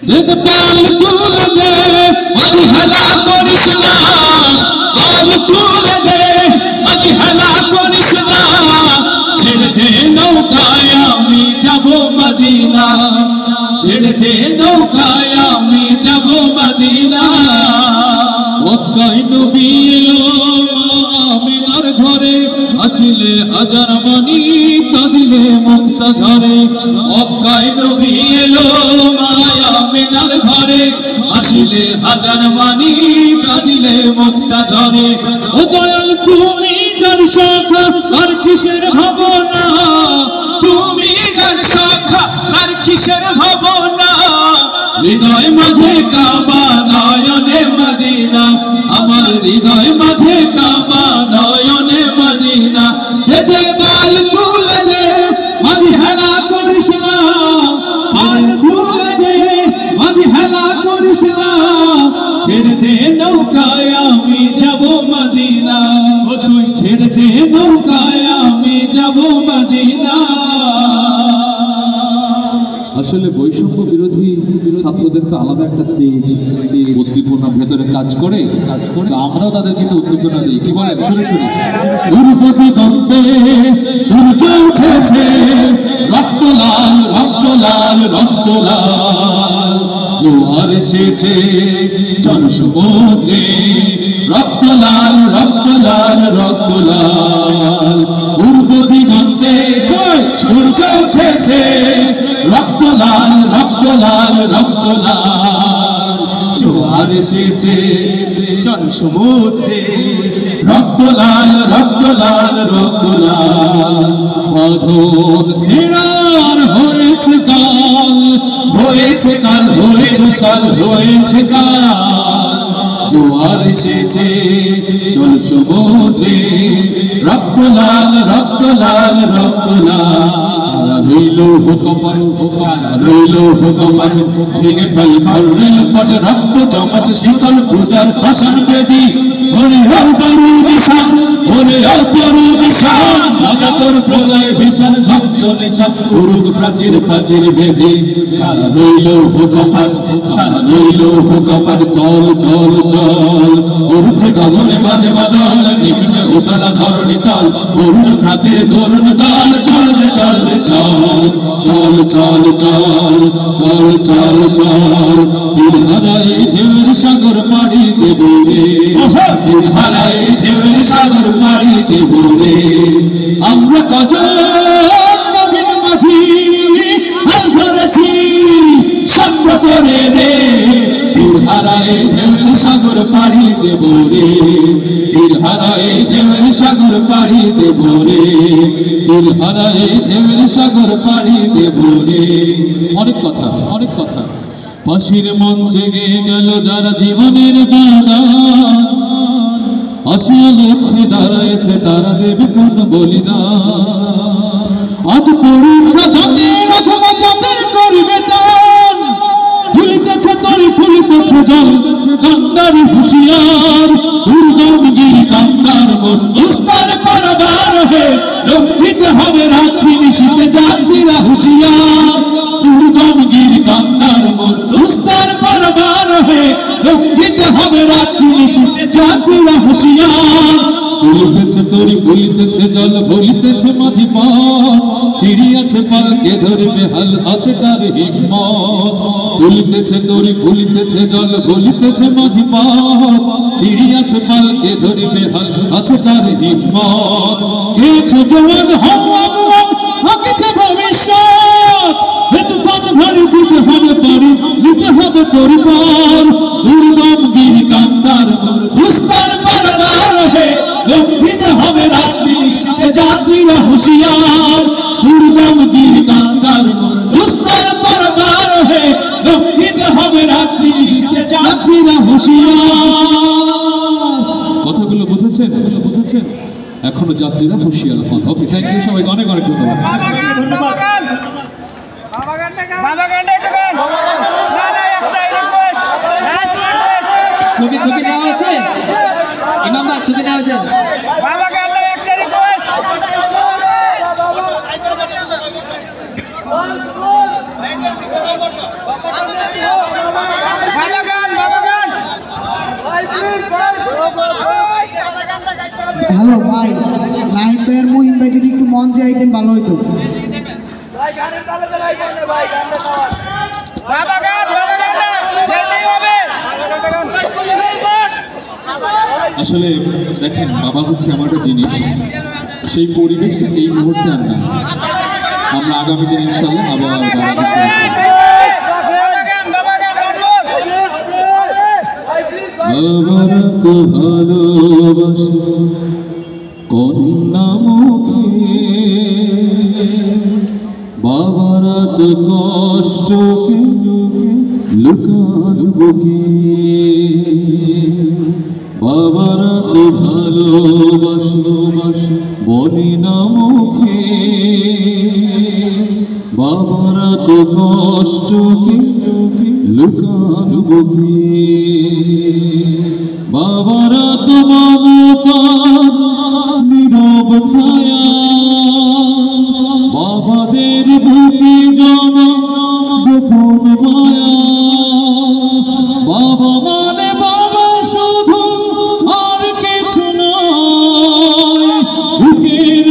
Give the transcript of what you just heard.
जिद पाल तूल दे मज हला करिस ना पाल तूल दे मज हला करिस ना ছেড়ে দে নৌকায় আমি যাব মদিনা ছেড়ে দে নৌকায় আমি যাব মদিনা মক্কায় নবী এলো আমিনার ঘরে আসিলে হাজার মানি কাঁদিলে মুক্তা ঝরে মক্কায় নবী এলো আমিনার ঘরে আসিলে হাজার মানি কাঁদিলে মুক্তা ঝরে ও দয়াল তুমি যার শাখা আর কিসের ভাবনা তুমি যার শাখা আর কিসের ভাবনা হৃদয় মাঝে কাবা নয়নে মদিনা আমার হৃদয় মাঝে কাবা নয়নে মদিনা দে গাল তুলে দে মাঝে হেলা করিস না গাল তুলে দে মাঝে হেলা করিস না ছেড়ে দে নৌকায় আমি যাব মদিনা ও তুই ছেড়ে দে নৌকায় আমি যাব মদিনা আসলে বৈষম্য বিরোধী ছাত্রদের তো আলাদা একটা তেজ উদ্দীপনা ভেতরে কাজ করে আমরাও তাদেরকে একটু উদ্দীপনা দিই কি বলেন শুনে শুনে উর্বতী দন্তে সূর্য উঠেছে রক্ত লাল রক্ত লাল রক্ত লাল জোয়ার এসেছে জনসমুদ্রে রক্ত লাল রক্ত লাল রক্ত লাল উর্বতী দন্তে সূর্য উঠেছে রক্ত লাল রক্ত লাল রক্ত লাল জোয়ার এসেছে জনসমুদ্রে রক্ত লাল রক্ত লাল রক্ত লাল বাঁধন ছেড়ার হয়েছে কাল হয়েছে কাল হয়েছে কাল হয়েছে কাল জোয়ার এসেছে জনসমুদ্রে রক্ত লাল রক্ত লাল রক্ত লাল রইলো হুকমত রইলো হুকমত ভেঙে ফেল ঘরের পট রক্ত জমট শীতল পূজার ভাষণ বেদি ওরে অন্তরু নিশান ওরে অন্তরু নিশান রাজা তোর প্রলয় ভীষণ ধ্বংস নিশান উরুক প্রাচীর প্রাচীর বেদি কারা রইলো হুকমত কারা রইলো হুকমত চল চল চল উর্ধে গগনে বাজে বাদল নিমিষে উতলা ধরণী তাল অরুণ প্রাতের করুণ তাল চল চল চল চল চল চল চল চল দিল হারাই ঢেউয়ের সাগর পাড়ি দেব রে দিল হারাই ঢেউয়ের সাগর পাড়ি দেব রে আমরা কজন নবীন মাঝি হাল ধরেছি সঙ্গ করে রে দিল হারাই ঢেউয়ের সাগর পাড়ি দেব রে দিল হারাই ঢেউয়ের সাগর পাড়ি দেব রে দিল হারাই ঢেউয়ের সাগর পাড়ি দেব রে অনেক কথা অনেক কথা ফাঁসির মঞ্চে গিয়ে গেল যারা জীবনের জয়গান আসিয়া লক্ষ্যে দাঁড়াইছে তারা দেবে কোন বলিদান আজ পরীক্ষা যাদের অথবা যাদের করবে দান ফুলিতেছে তরি ফুলিতেছে জল কান্দারি হুঁশিয়ার দুর্গম গিরি কান্দার মন দুস্তার পারাবার হে লঙ্ঘিত হবে রাত্রি নিশীতে যাত্রীরা হুঁশিয়ার দুর্গম গিরি কান্দার মন দুস্তার পারাবার হে লঙ্ঘিত হবে রাত্রি নিশীতে যাত্রীরা হুঁশিয়ার ফুলিতেছে তরি ফুলিতেছে জল ভুলিতেছে মাঝি পথ চিড়িয়াছে পালকে ধরবে হাল আছে কার হিকমত তুলিতেছে তরি ফুলিতেছে জল ভুলিতেছে মাঝি পথ চিড়িয়াছে পালকে ধরবে হাল আছে কার হিকমত কিছু জওয়ান হওয়ান হকেছে ভবিষ্যৎ তুফান ভারী দিতে হবে পারি নিতে হবে তরি পর দুর্গম গিরি কান্দার দুস্তার পারাবার হে লঙ্ঘিত হবে রাত্রি নিশীতে যাত্রীরা হুঁশিয়ার দুর্গম গিরি কান্দার দুস্তার পারাবার হে লঙ্ঘিত হবে রাত্রি নিশীতে যাত্রীরা হুঁশিয়ার কথাগুলো বুঝেছেন এখনো যাত্রীরা হুঁশিয়ার হন ওকে থ্যাংক ইউ সবাইকে অনেক অনেক ধন্যবাদ ছবি ছবি নেওয়া আছে ইমাম ভাই ছবি নেওয়া আছে বাবা গান একটা রিকোয়েস্ট হ্যালো ভাই, নাহিদ ভাইয়ের মহিম ভাই যদি একটু মঞ্চে আইতেন ভালো হইতো। আসলে দেখেন, বাবা হচ্ছে এমন একটা জিনিস, সেই পরিবেশটা এই মুহূর্তে আর না। আমরা আগামী দিন ইনশাল্লাহ আবার বাবারা তো ভালোবাসে কন্যা মুখে, বাবারা তো কষ্টকে লুকান বুকে, বাবারা তো ভালোবাসে বলে না মুখে, বাবারা তো কষ্টকে লুকান বুকে, বাবারা তো মমতার নীরব ছায়া, বাবাদের বুকে জমা গোপন মায়া, বাবা মানে বাবা শুধু আর কিছু নয়, বুকের